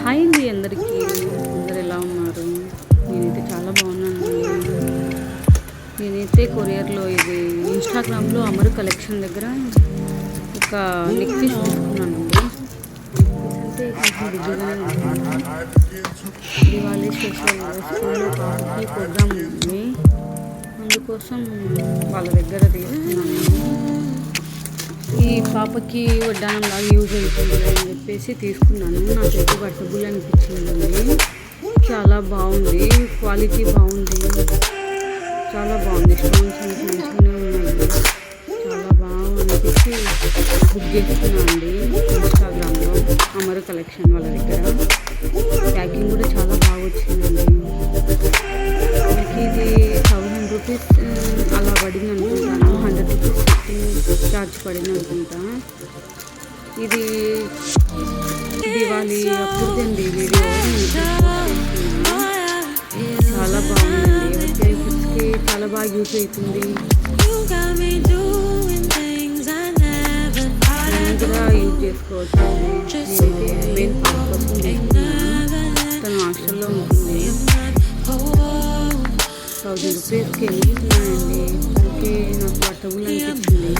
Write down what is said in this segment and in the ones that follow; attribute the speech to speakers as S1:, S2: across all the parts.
S1: Hi అండి అందరికీ. అందరు ఎలా ఉన్నారు? నేనైతే చాలా బాగున్నానండి. నేనైతే కొరియర్లో ఇది ఇన్స్టాగ్రామ్లో అమరు కలెక్షన్ దగ్గర ఒక నెక్ పీస్ తీసుకున్నానండి. అంటే దివాళీ స్పెషల్ స్కూల్లో పాపకి ప్రోగ్రామ్ ఉంది, అందుకోసం వాళ్ళ దగ్గర తీసుకున్నాను. ఈ పాపకి వడ్డానంలాగా యూజ్ అవుతుంది అని చెప్పేసి తీసుకున్నాను. నాకైతే వర్టబుల్ అనిపించిందండి. చాలా బాగుంది, క్వాలిటీ బాగుంది, చాలా బాగుంది. స్టోన్స్ మంచిగానే ఉన్నాయి. చాలా బాగా అనిపించి బుక్ చేసుకున్నాను అండి ఇన్స్టాగ్రామ్లో అమరు కలెక్షన్ వాళ్ళ దగ్గర. ప్యాకింగ్ కూడా చాలా బాగా వచ్చిందండి. మనకి ఇది 1000 రూపీస్ అలా పడింది అనుకుంటాను. 100 రూపీస్ ఛార్జ్ పడింది అనుకుంటా. ఇది దివాళీ అప్పుడుదండి వీడియో. చాలా బాగుందండి. వచ్చే కిడ్స్కి చాలా బాగా యూజ్ అవుతుంది. కూడా యూజ్ చేసుకోవచ్చు. నేనైతే మెయిన్ పాప కోసం తీసుకున్నాను. తను హాస్టల్లో ఉంటుంది. 1000 రూపీస్కి తీసుకున్నానండి. ఓకే, నాకు వర్టబుల్ అనిపించింది.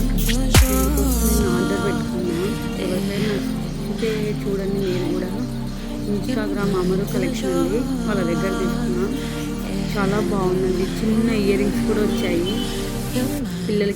S1: నేను ఆర్డర్ పెట్టుకున్నాను. ఎవరికైనా నచ్చితే చూడండి. నేను కూడా ఇన్స్టాగ్రామ్ అమరు కలెక్షన్ అండి వాళ్ళ దగ్గర తీసుకున్నాను. చాలా బాగుందండి. చిన్న ఇయర్ రింగ్స్ కూడా వచ్చాయి పిల్లలకి.